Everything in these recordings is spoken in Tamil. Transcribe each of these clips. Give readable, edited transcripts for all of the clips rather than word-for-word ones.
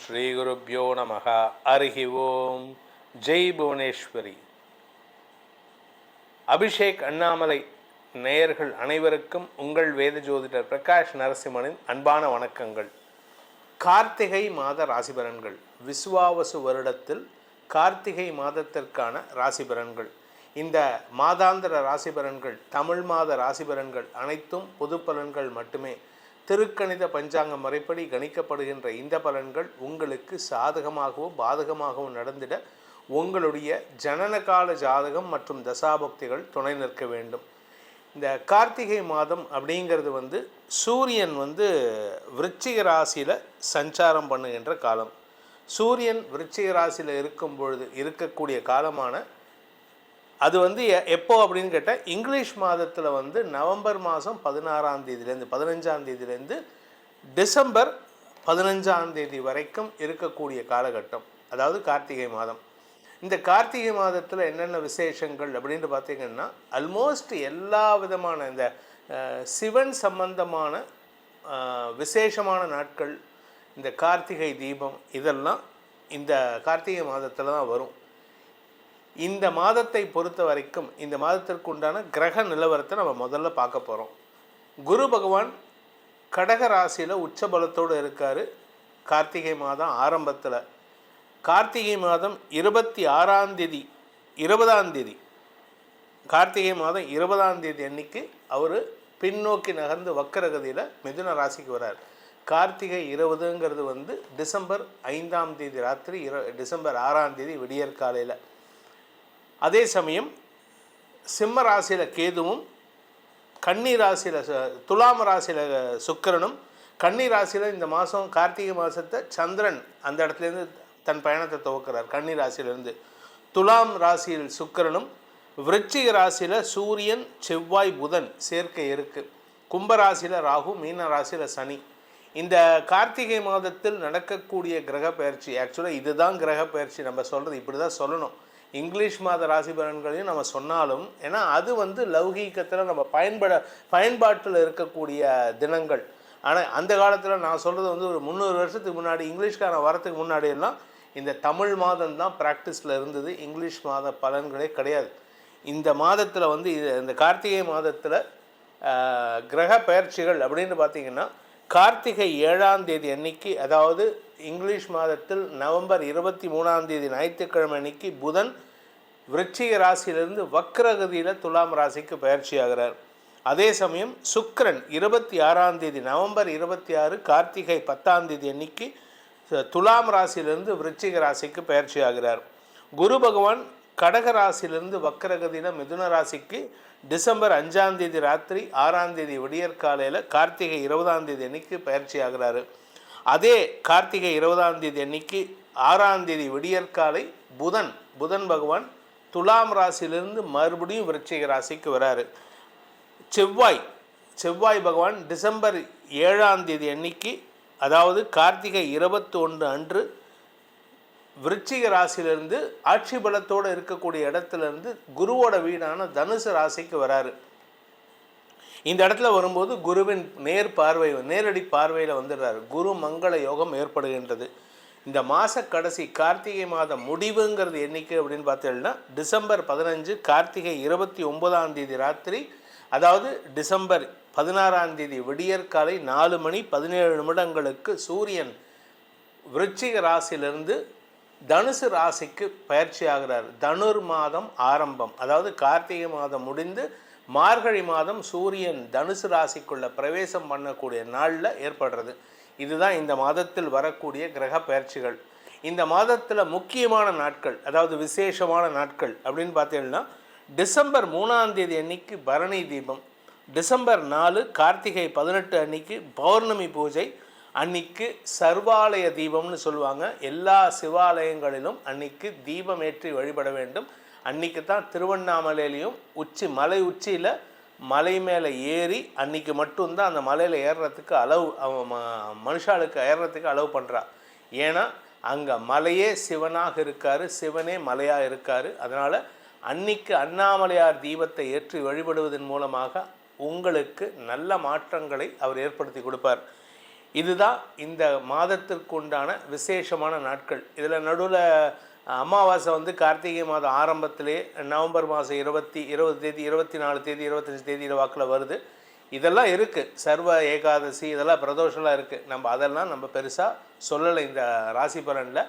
ஸ்ரீ குருப்யோ நமஹ. ஹரிஹி ஓம். ஜெய் புவனேஸ்வரி. அபிஷேக் அண்ணாமலை நேயர்கள் அனைவருக்கும் உங்கள் வேத ஜோதிடர் பிரகாஷ் நரசிம்மனின் அன்பான வணக்கங்கள். கார்த்திகை மாத ராசிபலன்கள், விசுவாவசு வருடத்தில் கார்த்திகை மாதத்திற்கான ராசிபலன்கள். இந்த மாதாந்திர ராசிபலன்கள், தமிழ் மாத ராசிபலன்கள் அனைத்தும் பொது பலன்கள் மட்டுமே. திருக்கணித பஞ்சாங்க முறைப்படி கணிக்கப்படுகின்ற இந்த பலன்கள் உங்களுக்கு சாதகமாகவும் பாதகமாகவும் நடந்திட உங்களுடைய ஜனனகால ஜாதகம் மற்றும் தசாபக்திகள் துணை நிற்க வேண்டும். இந்த கார்த்திகை மாதம் அப்படிங்கிறது சூரியன் விருச்சிக ராசியில் சஞ்சாரம் பண்ணுகின்ற காலம். சூரியன் விருச்சிக ராசியில் இருக்கும் பொழுது இருக்கக்கூடிய காலமான அது எப்போ அப்படின்னு கேட்டால், இங்கிலீஷ் மாதத்தில் நவம்பர் மாதம் 16ஆம் தேதியிலேருந்து 15ஆம் தேதியிலேருந்து டிசம்பர் 15ஆம் தேதி வரைக்கும் இருக்கக்கூடிய காலகட்டம், அதாவது கார்த்திகை மாதம். இந்த கார்த்திகை மாதத்தில் என்னென்ன விசேஷங்கள் அப்படின்ட்டு பார்த்திங்கன்னா, ஆல்மோஸ்ட் எல்லா விதமான இந்த சிவன் சம்பந்தமான விசேஷமான நாட்கள், இந்த கார்த்திகை தீபம் இதெல்லாம் இந்த கார்த்திகை மாதத்தில் தான் வரும். இந்த மாதத்தை பொறுத்த வரைக்கும் இந்த மாதத்திற்கு உண்டான கிரக நிலவரத்தை நம்ம முதல்ல பார்க்க போகிறோம். குரு பகவான் கடக ராசியில் உச்சபலத்தோடு இருக்கார். கார்த்திகை மாதம் ஆரம்பத்தில், கார்த்திகை மாதம் 26ஆம் தேதி 20ஆம் தேதி, கார்த்திகை மாதம் 20ஆம் தேதி அன்னைக்கு அவர் பின்னோக்கி நகர்ந்து வக்கரகதியில் மிதுன ராசிக்கு வரார். கார்த்திகை 20ங்கிறது டிசம்பர் 5ஆம் தேதி ராத்திரி, டிசம்பர் 6ஆம் தேதி விடியற்காலையில். அதே சமயம் சிம்ம ராசியில் கேதுவும், கன்னி ராசியில் துலாம் ராசியில் சுக்கிரனும், கன்னி ராசியில் இந்த மாதம் கார்த்திகை மாதத்தை சந்திரன் அந்த இடத்துலேருந்து தன் பயணத்தை துவக்கிறார். கன்னி ராசியிலேருந்து துலாம் ராசியில் சுக்கிரனும், விருச்சிக ராசியில் சூரியன் செவ்வாய் புதன் சேர்க்கை இருக்குது. கும்பராசியில் ராகு, மீன ராசியில் சனி. இந்த கார்த்திகை மாதத்தில் நடக்கக்கூடிய கிரக பயிற்சி, ஆக்சுவலாக இதுதான் கிரக பயிற்சி. நம்ம சொல்கிறது இப்படி தான் சொல்லணும். இங்கிலீஷ் மாத ராசி பலன்களையும் நம்ம சொன்னாலும், ஏன்னா அது லௌகீகத்தில் நம்ம பயன்பாட்டில் இருக்கக்கூடிய தினங்கள். ஆனால் அந்த காலத்தில் நான் சொல்கிறது ஒரு 300 வருஷத்துக்கு முன்னாடி, இங்கிலீஷ்கான வரத்துக்கு முன்னாடியெல்லாம் இந்த தமிழ் மாதம் தான் ப்ராக்டிஸில் இருந்தது. இங்கிலீஷ் மாத பலன்களே கிடையாது. இந்த மாதத்தில் இந்த கார்த்திகை மாதத்தில் கிரக பயிற்சிகள் அப்படின்னு பார்த்திங்கன்னா, கார்த்திகை 7ஆம் தேதி அன்னைக்கு, அதாவது இங்கிலீஷ் மாதத்தில் நவம்பர் 23ஆம் தேதி ஞாயிற்றுக்கிழமை அன்னைக்கு புதன் விருச்சிக ராசியிலிருந்து வக்ரகதியில் துலாம் ராசிக்கு பயிற்சி ஆகிறார். அதே சமயம் சுக்கிரன் 26ஆம் தேதி நவம்பர் 26 கார்த்திகை 10ஆம் தேதி அன்னைக்கு துலாம் ராசியிலிருந்து விருச்சிக ராசிக்கு பயிற்சி ஆகிறார். குரு பகவான் கடக ராசியிலிருந்து வக்ரகதியில் மிதுன ராசிக்கு டிசம்பர் 5ஆம் தேதி ராத்திரி 6ஆம் தேதி விடியற்காலையில் கார்த்திகை 20ஆம் தேதி அன்னைக்கு பயிற்சி ஆகிறாரு. அதே கார்த்திகை 20ஆம் தேதி அன்னைக்கு 6ஆம் தேதி விடியற்காலை புதன் பகவான் துலாம் ராசியிலிருந்து மறுபடியும் விருச்சிக ராசிக்கு வராரு. செவ்வாய் பகவான் டிசம்பர் 7ஆம் தேதி அன்னைக்கு, அதாவது கார்த்திகை 21 அன்று விருச்சிக ராசியிலிருந்து ஆட்சி பலத்தோடு இருக்கக்கூடிய இடத்துலேருந்து குருவோட வீடான தனுசு ராசிக்கு வராரு. இந்த இடத்துல வரும்போது குருவின் நேரடி பார்வையில் வந்துடுறாரு. குரு மங்கள யோகம் ஏற்படுகின்றது. இந்த மாத கடைசி கார்த்திகை மாதம் முடிவுங்கிறது என்னைக்கு அப்படின்னு பார்த்தீங்கன்னா, டிசம்பர் 15 கார்த்திகை 29ஆம் தேதி ராத்திரி, அதாவது டிசம்பர் 16ஆம் தேதி விடியற்காலை 4 மணி 17 நிமிடங்களுக்கு சூரியன் விருச்சிக ராசியிலிருந்து தனுசு ராசிக்கு பயிற்சி ஆகிறார். தனுர் மாதம் ஆரம்பம், அதாவது கார்த்திகை மாதம் முடிந்து மார்கழி மாதம் சூரியன் தனுசு ராசிக்குள்ள பிரவேசம் பண்ணக்கூடிய நாளில் ஏற்படுறது. இதுதான் இந்த மாதத்தில் வரக்கூடிய கிரக பயிற்சிகள். இந்த மாதத்தில் முக்கியமான நாட்கள், அதாவது விசேஷமான நாட்கள் அப்படின்னு பார்த்தீங்கன்னா, டிசம்பர் 3ஆம் தேதி அன்னைக்கு பரணி தீபம், டிசம்பர் 4 கார்த்திகை 18 அன்னைக்கு பௌர்ணமி பூஜை. அன்னைக்கு சர்வாலய தீபம்னு சொல்லுவாங்க. எல்லா சிவாலயங்களிலும் அன்னைக்கு தீபம் ஏற்றி வழிபட வேண்டும். அன்றைக்கி தான் திருவண்ணாமலையிலையும் மலை உச்சியில் மலை மேலே ஏறி அன்றைக்கி மட்டும்தான் அந்த மலையில் ஏறுறதுக்கு மனுஷாளுக்கு ஏறுறதுக்கு அலோவ் பண்ணுறா. ஏன்னா அங்கே மலையே சிவனாக இருக்கார், சிவனே மலையாக இருக்கார். அதனால் அன்னைக்கு அண்ணாமலையார் தீபத்தை ஏற்றி வழிபடுவதன் மூலமாக உங்களுக்கு நல்ல மாற்றங்களை அவர் ஏற்படுத்தி கொடுப்பார். இதுதான் இந்த மாதத்திற்கு உண்டான விசேஷமான நாட்கள். இதில் நடுவில் அமாவாசை வந்து கார்த்திகை மாதம் ஆரம்பத்திலே நவம்பர் மாதம் 20 தேதி 24 தேதி 25 தேதியில் வாக்கில் வருது. இதெல்லாம் இருக்குது, சர்வ ஏகாதசி இதெல்லாம் பிரதோஷம்லாம் இருக்குது. நம்ம பெருசாக சொல்லலை இந்த ராசி பலனில்.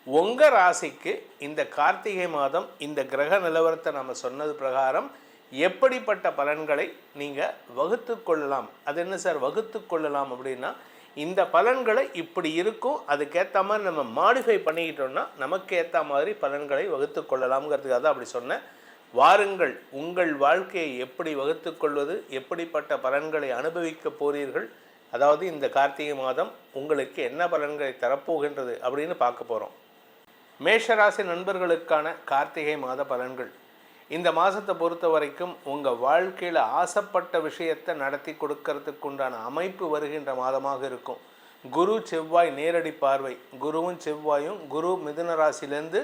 உங்கள் ராசிக்கு இந்த கார்த்திகை மாதம் இந்த கிரக நிலவரத்தை நம்ம சொன்னது பிரகாரம் எப்படிப்பட்ட பலன்களை நீங்கள் வகுத்து கொள்ளலாம். அது என்ன சார் வகுத்து கொள்ளலாம் அப்படின்னா, இந்த பலன்களை இப்படி இருக்கும், அதுக்கேற்ற மாதிரி நம்ம மாடிஃபை பண்ணிக்கிட்டோம்னா நமக்கு ஏற்ற மாதிரி பலன்களை வகுத்து கொள்ளலாம்ங்கிறதுக்காக தான் அப்படி சொன்னேன். வாருங்கள், உங்கள் வாழ்க்கையை எப்படி வகுத்து கொள்வது, எப்படிப்பட்ட பலன்களை அனுபவிக்க போகிறீர்கள், அதாவது இந்த கார்த்திகை மாதம் உங்களுக்கு என்ன பலன்களை தரப்போகின்றது அப்படின்னு பார்க்க போகிறோம். மேஷராசி நண்பர்களுக்கான கார்த்திகை மாத பலன்கள். இந்த மாதத்தை பொறுத்த வரைக்கும் உங்கள் வாழ்க்கையில் ஆசைப்பட்ட விஷயத்தை நடத்தி கொடுக்கறதுக்கு உண்டான அமைப்பு வருகின்ற மாதமாக இருக்கும். குரு செவ்வாய் நேரடி பார்வை. குருவும் செவ்வாயும், குரு மிதுன ராசியிலேருந்து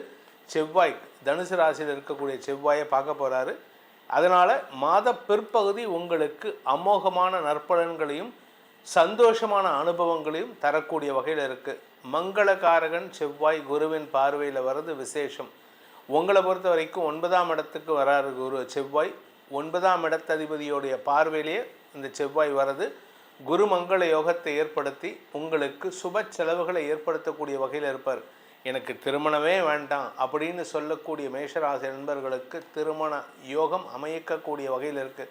செவ்வாய் தனுசு ராசியில் இருக்கக்கூடிய செவ்வாயை பார்க்க போகிறாரு. அதனால் மாத பிற்பகுதி உங்களுக்கு அமோகமான நற்பலன்களையும் சந்தோஷமான அனுபவங்களையும் தரக்கூடிய வகையில் இருக்குது. மங்களகாரகன் செவ்வாய் குருவின் பார்வையில் வர்றது விசேஷம். உங்களை பொறுத்த வரைக்கும் 9ஆம் இடத்துக்கு வராரு குரு செவ்வாய். 9ஆம் இடத்ததிபதியோடைய பார்வையிலேயே இந்த செவ்வாய் வர்றது குரு மங்கள யோகத்தை ஏற்படுத்தி உங்களுக்கு சுப செலவுகளை ஏற்படுத்தக்கூடிய வகையில் இருப்பார். எனக்கு திருமணமே வேண்டாம் அப்படின்னு சொல்லக்கூடிய மேஷராசி நண்பர்களுக்கு திருமண யோகம் அமைக்கக்கூடிய வகையில் இருக்குது.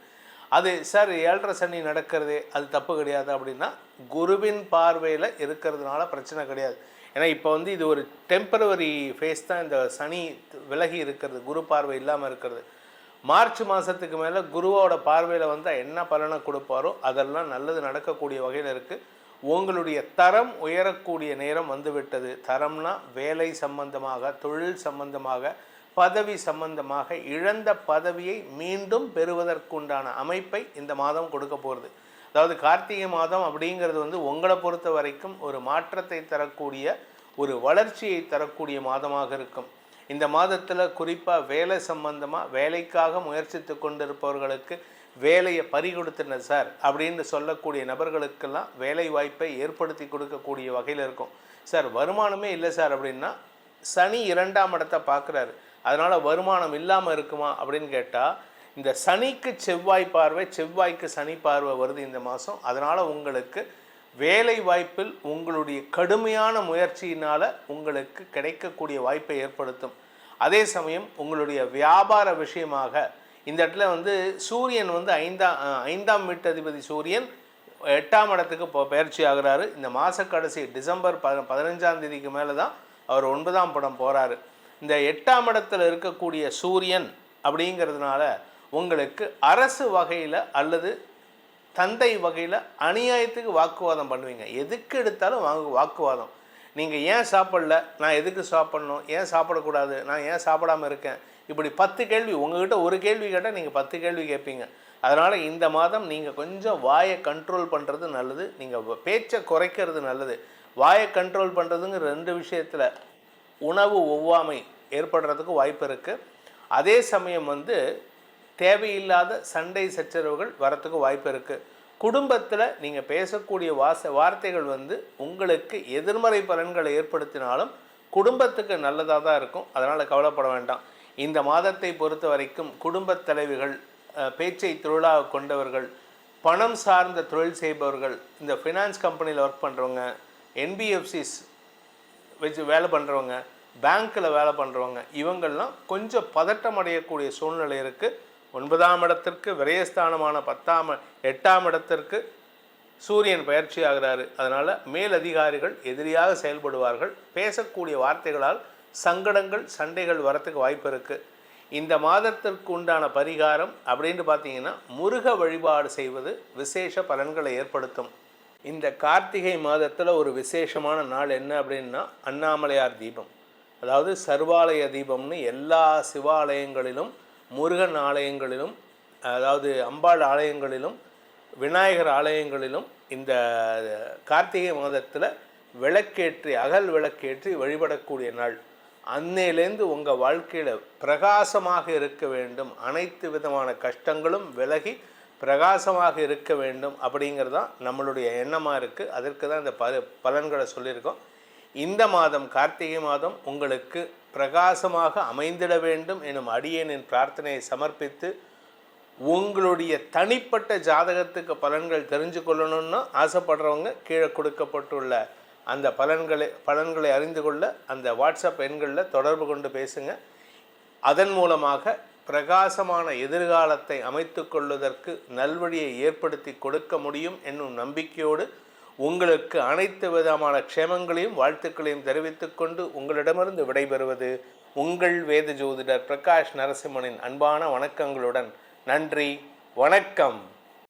அது சார் 7.5 சனி நடக்கிறதே அது தப்பு கிடையாது அப்படின்னா, குருவின் பார்வையில் இருக்கிறதுனால பிரச்சனை கிடையாது. ஏன்னா இப்போ வந்து இது ஒரு டெம்பரவரி ஃபேஸ் தான். இந்த சனி விலகி இருக்கிறது, குரு பார்வை இல்லாமல் இருக்கிறது. மார்ச் மாதத்துக்கு மேலே குருவோட பார்வையில் வந்தால் என்ன பலனை கொடுப்பாரோ அதெல்லாம் நல்லது நடக்கக்கூடிய வகையில் இருக்குது. உங்களுடைய தரம் உயரக்கூடிய நேரம் வந்துவிட்டது. தரம்னா வேலை சம்பந்தமாக, தொழில் சம்பந்தமாக, பதவி சம்பந்தமாக இழந்த பதவியை மீண்டும் பெறுவதற்குண்டான அமைப்பை இந்த மாதம் கொடுக்க போகிறது. அதாவது கார்த்திகை மாதம் அப்படிங்கிறது வந்து உங்களை பொறுத்த வரைக்கும் ஒரு மாற்றத்தை தரக்கூடிய, ஒரு வளர்ச்சியை தரக்கூடிய மாதமாக இருக்கும். இந்த மாதத்தில் குறிப்பாக வேலை சம்பந்தமாக வேலைக்காக முயற்சித்து கொண்டிருப்பவர்களுக்கு வேலையை பறிகொடுத்துன சார் அப்படின்னு சொல்லக்கூடிய நபர்களுக்கெல்லாம் வேலை வாய்ப்பை ஏற்படுத்தி கொடுக்கக்கூடிய வகையில் இருக்கும். சார் வருமானமே இல்லை சார் அப்படின்னா, சனி 2ஆம் இடத்தை பார்க்குறாரு, அதனால் வருமானம் இல்லாமல் இருக்குமா அப்படின்னு கேட்டால், இந்த சனிக்கு செவ்வாய் பார்வை, செவ்வாய்க்கு சனி பார்வை வருது இந்த மாதம். அதனால் உங்களுக்கு வேலை வாய்ப்பில் உங்களுடைய கடுமையான முயற்சியினால் உங்களுக்கு கிடைக்கக்கூடிய வாய்ப்பை ஏற்படுத்தும். அதே சமயம் உங்களுடைய வியாபார விஷயமாக இந்த இடத்துல வந்து சூரியன் வந்து 5ஆம் வீட்டதிபதி சூரியன் 8ஆம் இடத்துக்கு பயிற்சி ஆகிறாரு. இந்த மாத கடைசி டிசம்பர் 15ஆம் தேதிக்கு மேலே தான் அவர் 9ஆம் படம் போகிறாரு. இந்த 8ஆம் இடத்துல இருக்கக்கூடிய சூரியன் அப்படிங்கிறதுனால உங்களுக்கு அரசு வகையில் அல்லது தந்தை வகையில் அநியாயத்துக்கு வாக்குவாதம் பண்ணுவீங்க. எதுக்கு எடுத்தாலும் வாக்குவாதம். நீங்கள் ஏன் சாப்பிடல, நான் எதுக்கு சாப்பிட்ணும், ஏன் சாப்பிடக்கூடாது, நான் ஏன் சாப்பிடாமல் இருக்கேன், இப்படி 10 கேள்வி. உங்கள்கிட்ட ஒரு கேள்வி கேட்டால் நீங்கள் 10 கேள்வி கேட்பீங்க. அதனால் இந்த மாதம் நீங்கள் கொஞ்சம் வாயை கண்ட்ரோல் பண்ணுறது நல்லது, நீங்கள் பேச்சை குறைக்கிறது நல்லது. வாயை கண்ட்ரோல் பண்ணுறதுங்கிற 2 விஷயத்தில் உணவு ஒவ்வாமை ஏற்படுறதுக்கு வாய்ப்பு இருக்குது. அதே சமயம் வந்து தேவையில்லாத சண்டை சச்சரவுகள் வரத்துக்கு வாய்ப்பு இருக்குது. குடும்பத்தில் நீங்கள் பேசக்கூடிய வார்த்தைகள் வந்து உங்களுக்கு எதிர்மறை பலன்களை ஏற்படுத்தினாலும் குடும்பத்துக்கு நல்லதாக தான் இருக்கும். அதனால் கவலைப்பட வேண்டாம். இந்த மாதத்தை பொறுத்த வரைக்கும் குடும்பத் தலைவிகள், பேச்சை தொழிலாக கொண்டவர்கள், பணம் சார்ந்த தொழில் செய்பவர்கள், இந்த ஃபினான்ஸ் கம்பெனியில் ஒர்க் பண்ணுறவங்க, என்பிஎஃப்சிஸ் வச்சு வேலை பண்ணுறவங்க, பேங்க்கில் வேலை பண்ணுறவங்க, இவங்கள்லாம் கொஞ்சம் பதட்டம் அடையக்கூடிய சூழ்நிலை இருக்குது. 9ஆம் இடத்திற்கு விரயஸ்தானமான 8ஆம் இடத்திற்கு சூரியன் பயிற்சி ஆகிறாரு. அதனால் மேலதிகாரிகள் எதிரியாக செயல்படுவார்கள். பேசக்கூடிய வார்த்தைகளால் சங்கடங்கள், சண்டைகள் வரத்துக்கு வாய்ப்பு இருக்குது. இந்த மாதத்திற்கு உண்டான பரிகாரம் அப்படின்னு பார்த்தீங்கன்னா, முருக வழிபாடு செய்வது விசேஷ பலன்களை ஏற்படுத்தும். இந்த கார்த்திகை மாதத்தில் ஒரு விசேஷமான நாள் என்ன அப்படின்னா, அண்ணாமலையார் தீபம். அதாவது சர்வாலய தீபம்னு எல்லா சிவாலயங்களிலும், முருகன் ஆலயங்களிலும், அதாவது அம்பாள் ஆலயங்களிலும், விநாயகர் ஆலயங்களிலும் இந்த கார்த்திகை மாதத்தில் விளக்கேற்றி, அகல் விளக்கேற்றி வழிபடக்கூடிய நாள். அன்னையிலேருந்து உங்கள் வாழ்க்கையில் பிரகாசமாக இருக்க வேண்டும், அனைத்து விதமான கஷ்டங்களும் விலகி பிரகாசமாக இருக்க வேண்டும் அப்படிங்கிறது தான் நம்மளுடைய எண்ணமாக இருக்குது. அதற்கு தான் இந்த பலன்களை சொல்லியிருக்கோம். இந்த மாதம் கார்த்திகை மாதம் உங்களுக்கு பிரகாசமாக அமைந்திட வேண்டும் எனும் அடியேனின் பிரார்த்தனையை சமர்ப்பித்து, உங்களுடைய தனிப்பட்ட ஜாதகத்துக்கு பலன்கள் தெரிஞ்சு கொள்ளணும்னு ஆசைப்படுறவங்க கீழே கொடுக்கப்பட்டுள்ள அந்த பலன்களை அறிந்து கொள்ள அந்த வாட்ஸ்அப் எண்களில் தொடர்பு கொண்டு பேசுங்க. அதன் மூலமாக பிரகாசமான எதிர்காலத்தை அமைத்து கொள்வதற்கு நல்வழியை ஏற்படுத்தி கொடுக்க முடியும் என்னும் நம்பிக்கையோடு உங்களுக்கு அனைத்து விதமான க்ஷேமங்களையும் வாழ்த்துக்களையும் தெரிவித்துக்கொண்டு உங்களிடமிருந்து விடைபெறுவது உங்கள் வேத ஜோதிடர் பிரகாஷ் நரசிம்மனின் அன்பான வணக்கங்களுடன். நன்றி, வணக்கம்.